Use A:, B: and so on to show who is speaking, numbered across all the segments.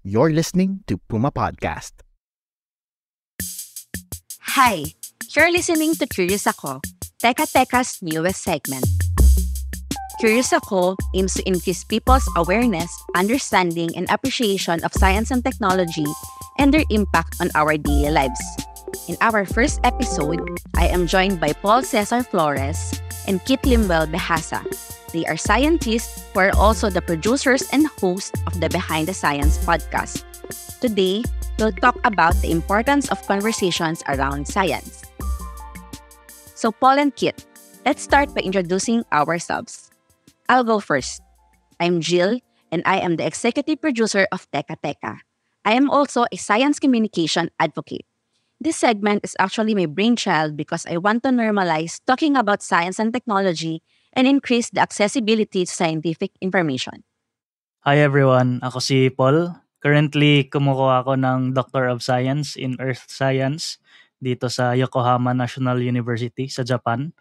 A: You're listening to Puma Podcast.
B: Hi! You're listening to Curious Ako, Teka Teka's newest segment. Curious Ako aims to increase people's awareness, understanding, and appreciation of science and technology and their impact on our daily lives. In our first episode, I am joined by Paul Cesar Flores and Kit Limbel Behasa. They are scientists who are also the producers and hosts of the Behind the Science podcast. Today, we'll talk about the importance of conversations around science. So Paul and Kit, let's start by introducing ourselves. I'll go first. I'm Jill, and I am the executive producer of Teka Teka. I am also a science communication advocate. This segment is actually my brainchild because I want to normalize talking about science and technology and increase the accessibility to scientific information.
C: Hi everyone, ako si Paul. Currently, kumukuha ako ng Doctor of Science in Earth Science dito sa Yokohama National University sa Japan.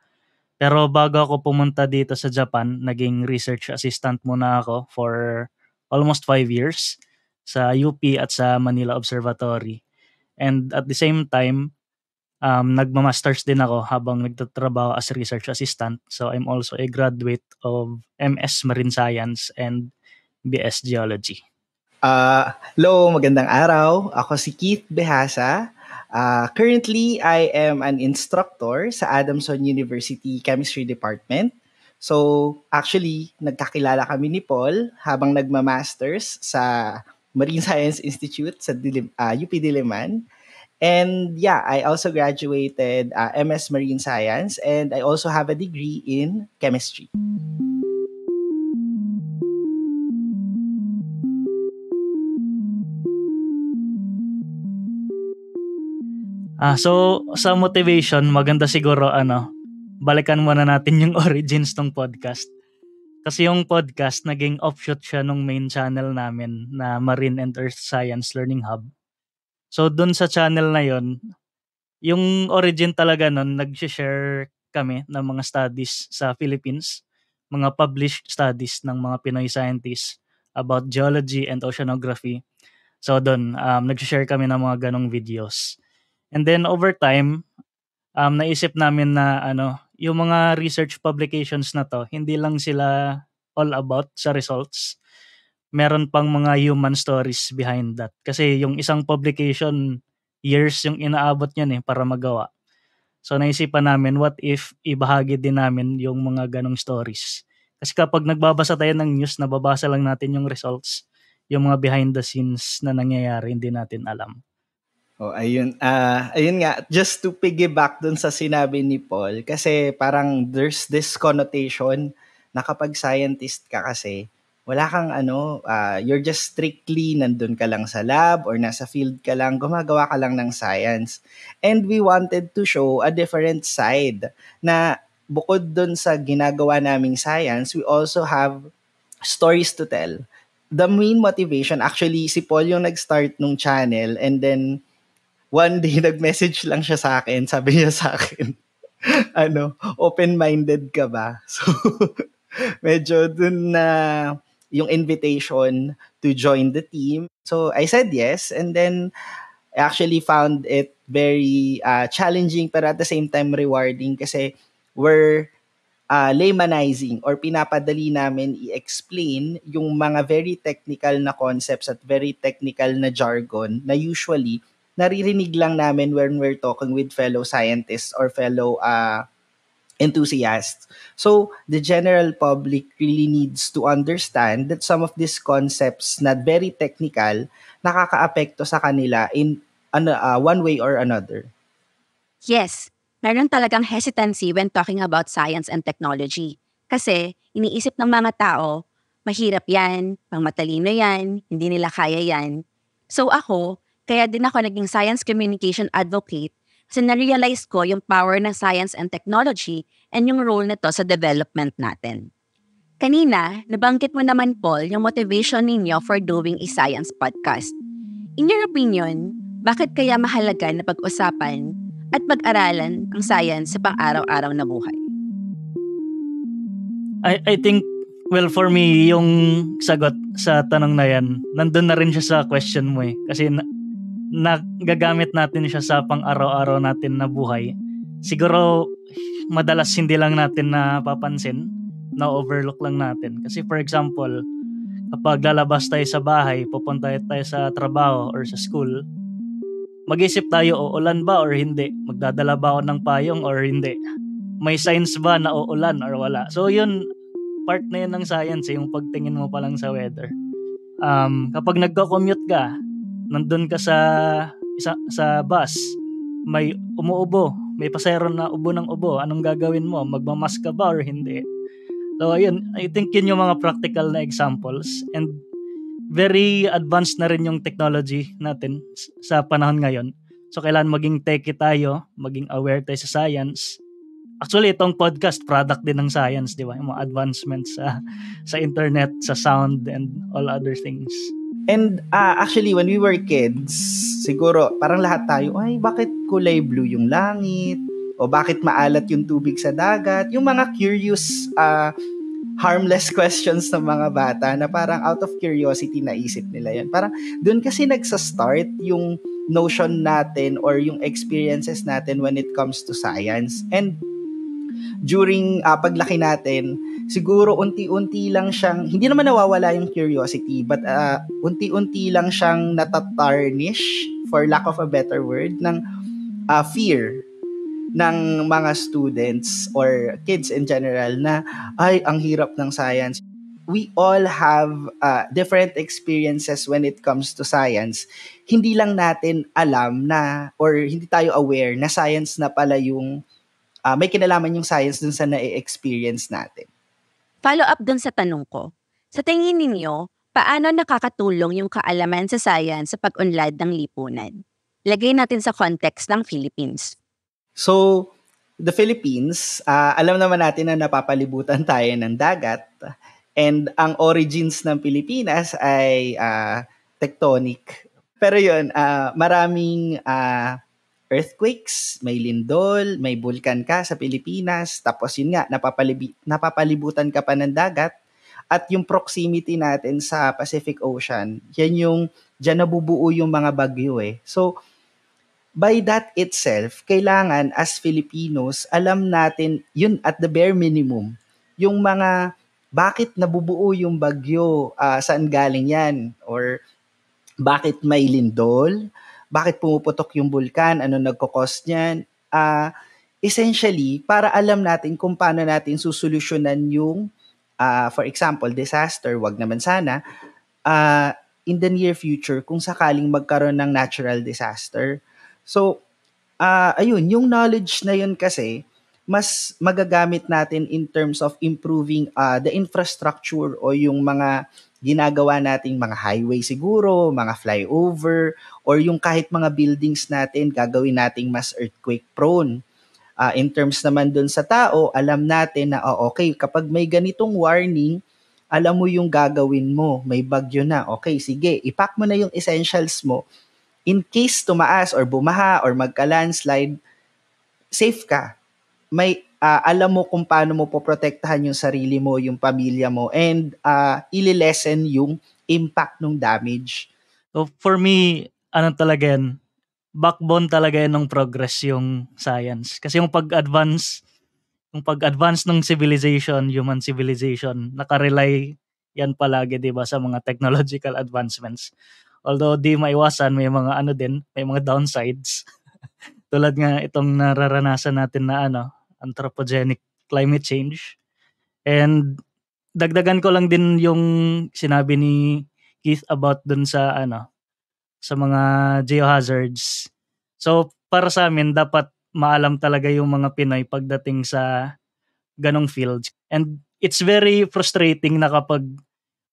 C: Pero bago ako pumunta dito sa Japan, naging research assistant muna ako for almost 5 years sa UP at sa Manila Observatory. And at the same time, nagma-masters din ako habang nagtatrabaho as research assistant. So I'm also a graduate of MS Marine Science and BS Geology.
D: Hello, magandang araw. Ako si Keith Behasa. Currently, I am an instructor sa Adamson University Chemistry Department. So, actually, nagkakilala kami ni Paul habang nagma-masters sa Marine Science Institute sa UP Diliman. And yeah, I also graduated MS Marine Science and I also have a degree in chemistry.
C: So sa motivation, maganda siguro balikan muna natin yung origins ng podcast. Kasi yung podcast, naging offshoot siya nung main channel namin na Marine and Earth Science Learning Hub. So dun sa channel na yon, yung origin talaga nun, nag-share kami ng mga studies sa Philippines, mga published studies ng mga Pinoy scientists about geology and oceanography. So dun, nag-share kami ng mga ganong videos. And then over time, naisip namin na yung mga research publications na to, hindi lang sila all about sa results. Meron pang mga human stories behind that. Kasi yung isang publication, years yung inaabot niyan para magawa. So naisipan namin, what if ibahagi din namin yung mga ganong stories. Kasi kapag nagbabasa tayo ng news, nababasa lang natin yung results. Yung mga behind the scenes na nangyayari, hindi natin alam.
D: Oh, ayun. Ayun nga, just to piggyback dun sa sinabi ni Paul, kasi parang there's this connotation na kapag scientist ka kasi, wala kang you're just strictly nandun ka lang sa lab or nasa field ka lang, gumagawa ka lang ng science. And we wanted to show a different side na bukod dun sa ginagawa naming science, we also have stories to tell. The main motivation, actually, si Paul yung nag-start nung channel and then one day, nag-message lang siya sa akin. Sabi niya sa akin, open-minded ka ba? So, medyo dun na yung invitation to join the team. So, I said yes. And then, I actually found it very challenging pero at the same time rewarding kasi we're laymanizing or pinapadali namin i-explain yung mga very technical na concepts at very technical na jargon na usually naririnig lang namin when we're talking with fellow scientists or fellow enthusiasts. So, the general public really needs to understand that some of these concepts na very technical, nakakaapekto sa kanila in one way or another.
B: Yes, meron talagang hesitancy when talking about science and technology. Kasi iniisip ng mga tao, mahirap yan, pang matalino yan, hindi nila kaya yan. So ako, kaya din ako naging science communication advocate kasi na-realize ko yung power ng science and technology and yung role nito sa development natin. Kanina, nabanggit mo naman, Paul, yung motivation ninyo for doing a science podcast. In your opinion, bakit kaya mahalaga na pag-usapan at pag-aralan ang science sa pang-araw-araw na buhay?
C: I think Well, for me, yung sagot sa tanong na yan, nandun na rin siya sa question mo eh. Kasi nagagamit natin siya sa pang-araw-araw natin na buhay. Siguro, madalas hindi lang natin napapansin, na-overlook lang natin. Kasi for example, kapag lalabas tayo sa bahay, pupunta tayo sa trabaho or sa school, mag-isip tayo, uulan ba or hindi? Magdadala ba ako ng payong or hindi? May signs ba na uulan or wala? So yun, part na yun ng science, yung pagtingin mo pa lang sa weather. Kapag nagko-commute ka, nandun ka sa bus, may umuubo, may pasahero na ubo ng ubo, anong gagawin mo? Magmamask ka ba or hindi? So ayun, I think yun yung mga practical na examples, and very advanced na rin yung technology natin sa panahon ngayon. So kailangan maging techie tayo, maging aware tayo sa science. Actually, itong podcast, product din ng science, di ba? Yung mga advancements sa internet, sa sound, and all other things.
D: And actually, when we were kids, siguro parang lahat tayo, ay, bakit kulay blue yung langit? O bakit maalat yung tubig sa dagat? Yung mga curious, harmless questions ng mga bata na parang out of curiosity naisip nila yun. Parang doon kasi nagsa-start yung notion natin or yung experiences natin when it comes to science. And during paglaki natin, siguro unti-unti lang siyang, hindi naman nawawala yung curiosity, but unti-unti lang siyang natatarnish, for lack of a better word, ng fear ng mga students or kids in general na, ay, ang hirap ng science. We all have different experiences when it comes to science. Hindi lang natin alam na, or hindi tayo aware na science na pala yung may kinalaman yung science dun sa na-experience natin.
B: Follow up dun sa tanong ko. Sa tingin ninyo, paano nakakatulong yung kaalaman sa science sa pag-unlad ng lipunan? Lagay natin sa context ng Philippines.
D: So, the Philippines, alam naman natin na napapalibutan tayo ng dagat, and ang origins ng Pilipinas ay tectonic. Pero yun, maraming earthquakes, may lindol, may bulkan ka sa Pilipinas, tapos yun nga, napapalibutan ka pa ng dagat, at yung proximity natin sa Pacific Ocean, dyan nabubuo yung mga bagyo eh. So, by that itself, kailangan as Filipinos, alam natin yun at the bare minimum, yung mga bakit nabubuo yung bagyo, saan galing yan, or bakit may lindol, bakit pumuputok yung bulkan, ano nagkakos niyan. Essentially, para alam natin kung paano natin susolusyonan yung, for example, disaster, wag naman sana, in the near future, kung sakaling magkaroon ng natural disaster. So, ayun, yung knowledge na yun kasi, mas magagamit natin in terms of improving the infrastructure o yung mga ginagawa nating mga highway siguro, mga flyover, or yung kahit mga buildings natin, gagawin nating mas earthquake prone. In terms naman dun sa tao, alam natin na, okay, kapag may ganitong warning, alam mo yung gagawin mo, may bagyo na, okay, sige, ipack mo na yung essentials mo. In case tumaas or bumaha or magka-landslide, safe ka. May alam mo kung paano mo poprotektahan yung sarili mo, yung pamilya mo, and ililesen yung impact ng damage.
C: So for me, ano talaga yan, backbone talaga yan ng progress yung science. Kasi yung pag-advance ng civilization, human civilization, nakarely yan palagi, di ba, sa mga technological advancements. Although di maiwasan, may mga may mga downsides. Tulad nga itong nararanasan natin na anthropogenic climate change. And dagdagan ko lang din yung sinabi ni Keith about dun sa sa mga geohazards. So para sa amin, dapat maalam talaga yung mga Pinoy pagdating sa ganong fields. And it's very frustrating na kapag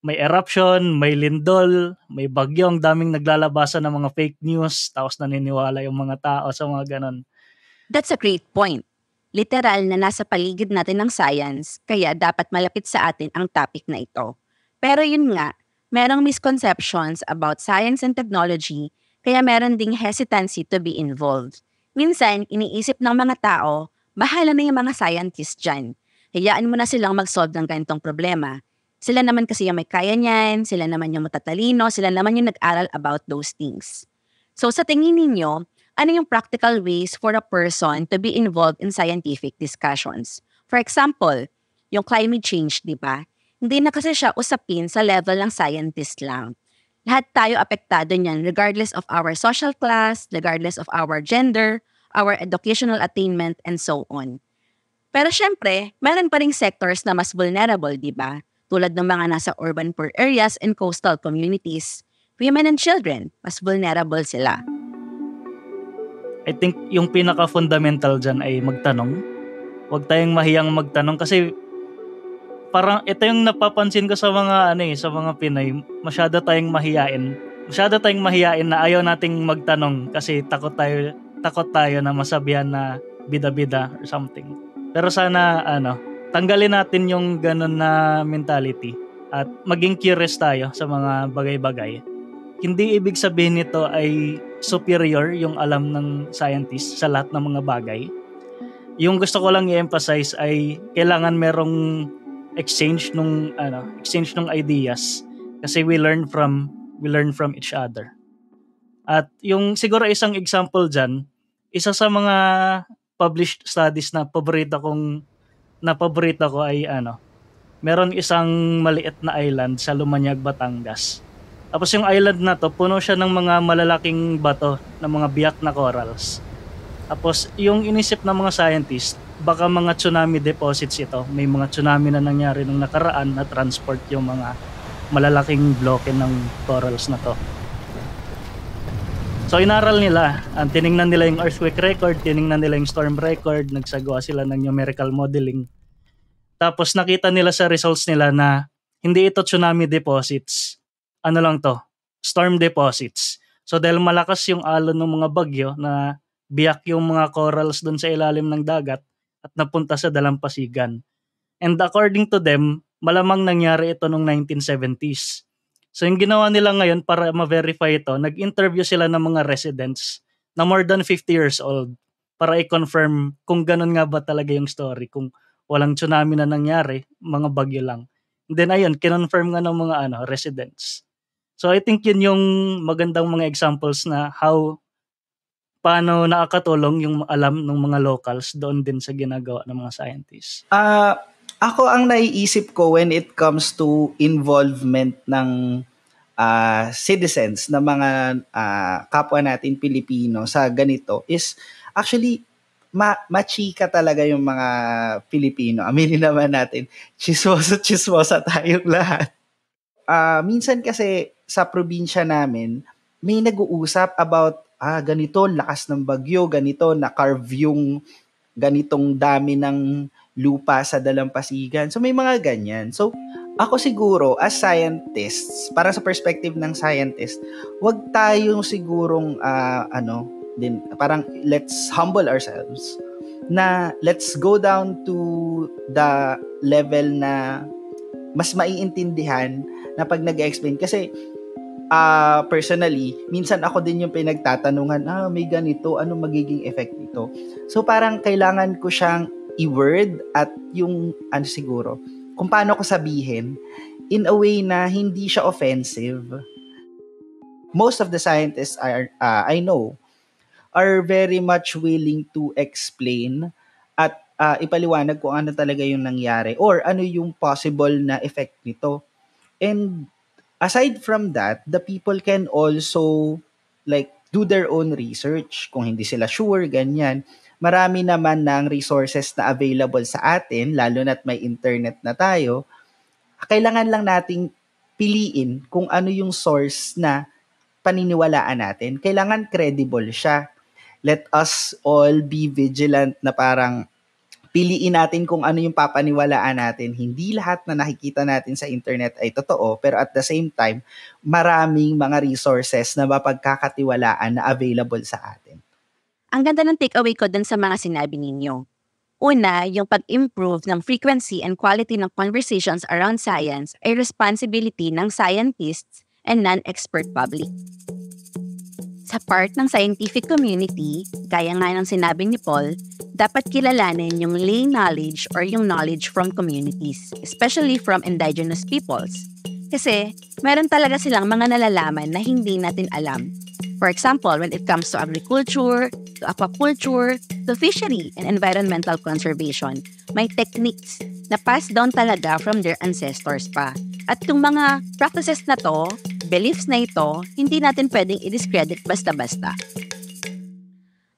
C: may eruption, may lindol, may bagyo, ang daming naglalabasan ng mga fake news, tapos naniniwala yung mga tao sa mga ganon.
B: That's a great point. Literal na nasa paligid natin ng science, kaya dapat malapit sa atin ang topic na ito. Pero yun nga, merong misconceptions about science and technology, kaya meron ding hesitancy to be involved. Minsan, iniisip ng mga tao, bahala na yung mga scientists dyan. Hayaan mo na silang mag-solve ng ganitong problema. Sila naman kasi yung may kaya niyan, sila naman yung matatalino, sila naman yung nag-aral about those things. So sa tingin ninyo, ano yung practical ways for a person to be involved in scientific discussions? For example, yung climate change, di ba? Hindi na kasi siya usapin sa level ng scientist lang. Lahat tayo apektado niyan regardless of our social class, regardless of our gender, our educational attainment, and so on. Pero syempre, meron pa ring sectors na mas vulnerable, di ba? Tulad ng mga nasa urban poor areas and coastal communities. Women and children, mas vulnerable sila.
C: I think yung pinaka-fundamental dyan ay magtanong. Huwag tayong mahiyang magtanong kasi parang ito yung napapansin ko sa mga sa mga Pinoy, masyado tayong mahiyain. Masyado tayong mahiyain na ayaw nating magtanong kasi takot tayo na masabihan na bida-bida or something. Pero sana tanggalin natin yung ganun na mentality at maging curious tayo sa mga bagay-bagay. Hindi ibig sabihin nito ay superior yung alam ng scientist sa lahat ng mga bagay. Yung gusto ko lang i-emphasize ay kailangan merong exchange nung ideas kasi we learn from each other. At yung siguro isang example diyan, isa sa mga published studies na paborito ko ay meron isang maliit na island sa Lumanyag, Batangas. Tapos yung island na to, puno siya ng mga malalaking bato, ng mga biyak na corals. Tapos yung inisip ng mga scientist, baka mga tsunami deposits ito. May mga tsunami na nangyari nung nakaraan na transport yung mga malalaking bloke ng corals na to. So inaral nila, tiningnan nila yung earthquake record, tiningnan nila yung storm record, nagsagawa sila ng numerical modeling. Tapos nakita nila sa results nila na hindi ito tsunami deposits. Ano lang to? Storm deposits. So dahil malakas yung alon ng mga bagyo na biyak yung mga corals doon sa ilalim ng dagat at napunta sa dalampasigan. And according to them, malamang nangyari ito noong 1970s. So yung ginawa nila ngayon para ma-verify ito, nag-interview sila ng mga residents na more than 50 years old para i-confirm kung ganun nga ba talaga yung story, kung walang tsunami na nangyari, mga bagyo lang. And then ayun, kinonfirm nga ng mga residents. So I think yun yung magandang mga examples na paano nakakatulong yung alam ng mga locals doon din sa ginagawa ng mga scientists.
D: Ako ang naiisip ko when it comes to involvement ng citizens, ng mga kapwa natin Pilipino sa ganito is actually machika talaga yung mga Pilipino. Aminin naman natin, chismosa tayong lahat. Minsan kasi sa probinsya namin, may nag-uusap about ganito, lakas ng bagyo, ganito, na-carve yung ganitong dami ng lupa sa dalampasigan. So may mga ganyan. So ako siguro as scientists, para sa perspective ng scientist, wag tayong sigurong parang let's humble ourselves na let's go down to the level na mas maiintindihan na pag nag-explain. Kasi personally, minsan ako din yung pinagtatanungan, may ganito, ano magiging effect nito? So parang kailangan ko siyang i-word at yung siguro, kung paano ko sabihin in a way na hindi siya offensive. Most of the scientists I know are very much willing to explain at ipaliwanag kung ano talaga yung nangyari or ano yung possible na effect nito. And aside from that, the people can also do their own research. Kung hindi sila sure, ganyan. Marami naman ng resources na available sa atin, lalo na't may internet na tayo. Kailangan lang nating piliin kung ano yung source na paniniwalaan natin. Kailangan credible siya. Let us all be vigilant na parang piliin natin kung ano yung papaniwalaan natin. Hindi lahat na nakikita natin sa internet ay totoo, pero at the same time, maraming mga resources na mapagkakatiwalaan na available sa atin.
B: Ang ganda ng takeaway ko dun sa mga sinabi ninyo. Una, yung pag-improve ng frequency and quality ng conversations around science ay responsibility ng scientists and non-expert public. Sa part ng scientific community, gaya nga ng sinabi ni Paul, dapat kilalanin yung lay knowledge or yung knowledge from communities, especially from indigenous peoples. Kasi meron talaga silang mga nalalaman na hindi natin alam. For example, when it comes to agriculture, to aquaculture, to fishery and environmental conservation, may techniques na passed down talaga from their ancestors pa. At yung mga practices na to, beliefs na ito, hindi natin pwedeng i-discredit basta-basta.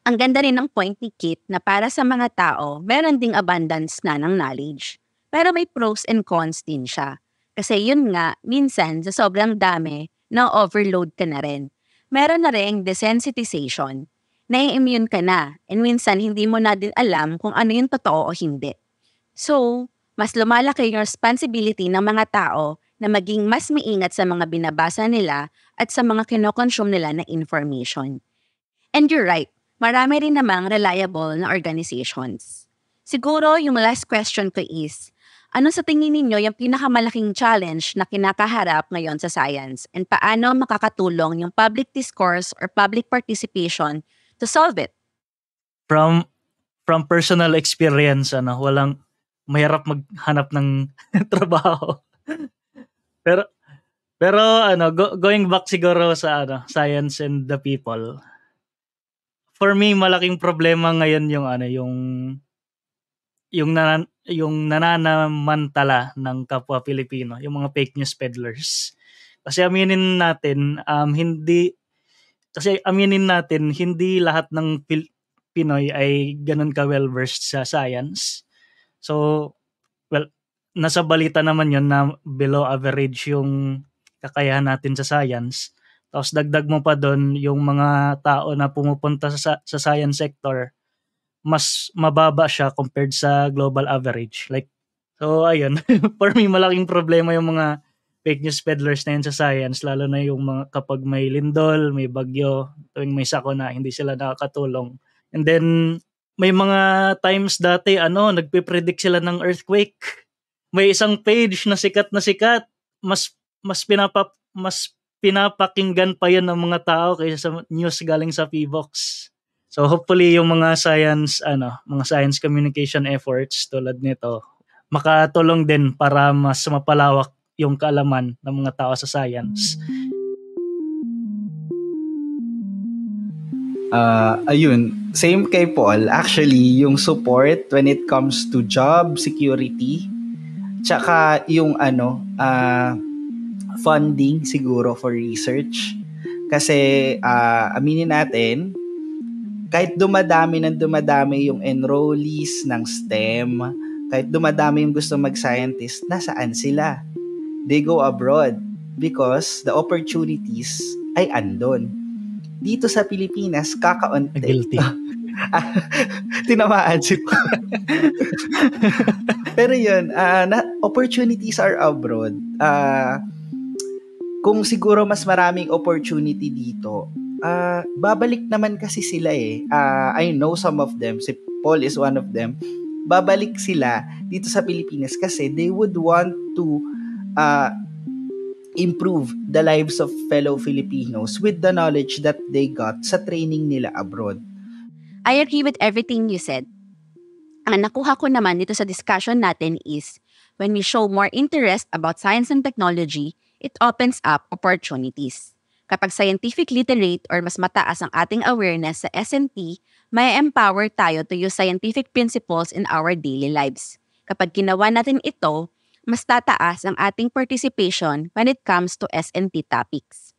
B: Ang ganda rin ng point ni Kit na para sa mga tao, meron ding abundance na ng knowledge. Pero may pros and cons din siya. Kasi yun nga, minsan sa sobrang dami, na-overload ka na rin. Meron na rin desensitization. Nai-immune ka na, and minsan hindi mo na din alam kung ano yung totoo o hindi. So, mas lumalaki yung responsibility ng mga tao na maging mas maingat sa mga binabasa nila at sa mga kinokonsume nila na information. And you're right, marami rin namang reliable na organizations. Siguro yung last question ko is, ano sa tingin ninyo yung pinakamalaking challenge na kinakaharap ngayon sa science and paano makakatulong yung public discourse or public participation to solve it?
C: From personal experience, walang mahirap maghanap ng trabaho. pero going back siguro sa science and the people. For me, malaking problema ngayon yung nananamantala ng kapwa Pilipino, yung mga fake news peddlers. Kasi aminin natin, hindi lahat ng Pinoy ay ganun ka well-versed sa science. So, nasa balita naman yun na below average yung kakayahan natin sa science. Tapos dagdag mo pa doon yung mga tao na pumupunta sa science sector, mas mababa siya compared sa global average. So ayun, for me malaking problema yung mga fake news peddlers na yun sa science, lalo na yung mga kapag may lindol, may bagyo, tuwing may sakuna, hindi sila nakakatulong. And then may mga times dati nagpe-predict sila ng earthquake. May isang page na sikat, mas pinapakinggan pa yun ng mga tao kaysa sa news galing sa PBox. So hopefully yung mga science communication efforts tulad nito makatulong din para mas mapalawak yung kaalaman ng mga tao sa science.
D: Ayun, same kay Paul. Actually, yung support when it comes to job security, tsaka yung funding siguro for research. Kasi aminin natin, kahit dumadami yung enrollees ng STEM, kahit dumadami yung gusto mag-scientist, nasaan sila? They go abroad because the opportunities ay andon. Dito sa Pilipinas, kakaunti.
C: Guilty.
D: Tinamaan si Pero yun, opportunities are abroad. Kung siguro mas maraming opportunity dito, babalik naman kasi sila eh. I know some of them. Si Paul is one of them. Babalik sila dito sa Pilipinas kasi they would want to improve the lives of fellow Filipinos with the knowledge that they got sa training nila abroad.
B: I agree with everything you said. Ang nakuha ko naman dito sa discussion natin is when we show more interest about science and technology, it opens up opportunities. Kapag scientific literate or mas mataas ang ating awareness sa S&T, may empower tayo to use scientific principles in our daily lives. Kapag ginawa natin ito, mas tataas ang ating participation when it comes to S&T topics.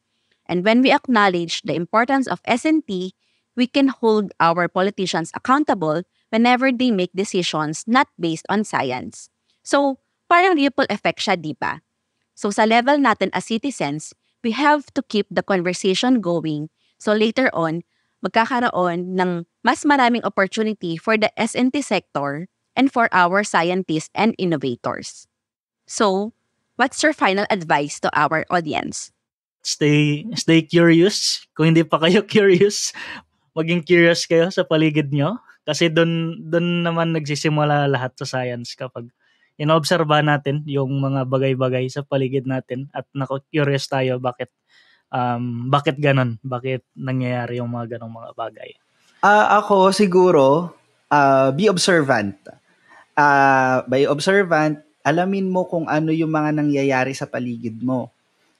B: And when we acknowledge the importance of S&T, we can hold our politicians accountable whenever they make decisions not based on science. So, parang ripple effect siya, di ba? So, sa level natin as citizens, we have to keep the conversation going so later on, magkakaroon ng mas maraming opportunity for the S&T sector and for our scientists and innovators. So, what's your final advice to our audience?
C: Stay curious. Kung hindi pa kayo curious, maging curious kayo sa paligid nyo. Kasi doon naman nagsisimula lahat sa science kapag inoobserba natin yung mga bagay-bagay sa paligid natin at curious tayo bakit ganon, bakit nangyayari yung mga ganong mga bagay.
D: Ako siguro, be observant. By observant, alamin mo kung ano yung mga nangyayari sa paligid mo.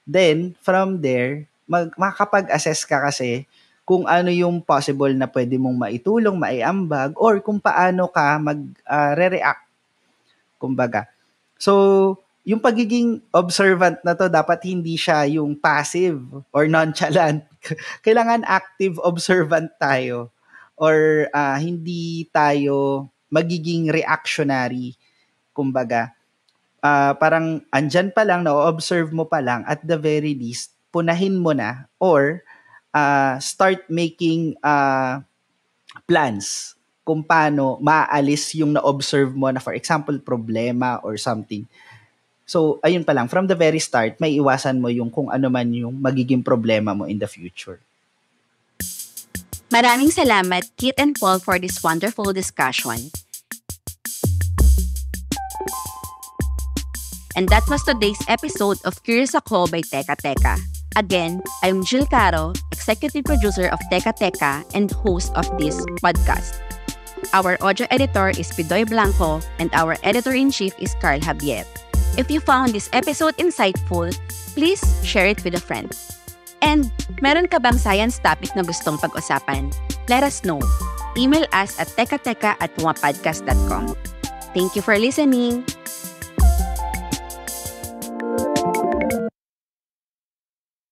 D: Then, from there, makakapag-assess ka kasi kung ano yung possible na pwede mong maitulong, maiambag, or kung paano ka mag-re-react. Kumbaga. So, yung pagiging observant na to, dapat hindi siya yung passive or nonchalant. Kailangan active observant tayo. Or hindi tayo magiging reactionary. Kumbaga, parang andyan pa lang, na-observe mo pa lang, at the very least, punahin mo na or start making plans kung paano maalis yung na-observe mo na, for example, problema or something. So, ayun pa lang, from the very start, may iwasan mo yung kung ano man yung magiging problema mo in the future.
B: Maraming salamat, Kit and Paul, for this wonderful discussion. And that was today's episode of Curious Ako by Teka Teka. Again, I'm Jill Caro, executive producer of Teka Teka and host of this podcast. Our audio editor is Pidoy Blanco and our editor-in-chief is Carl Javier. If you found this episode insightful, please share it with a friend. And meron ka bang science topic na gustong pag-usapan? Let us know. Email us at tekateka@pumapodcast.com. Thank you for listening.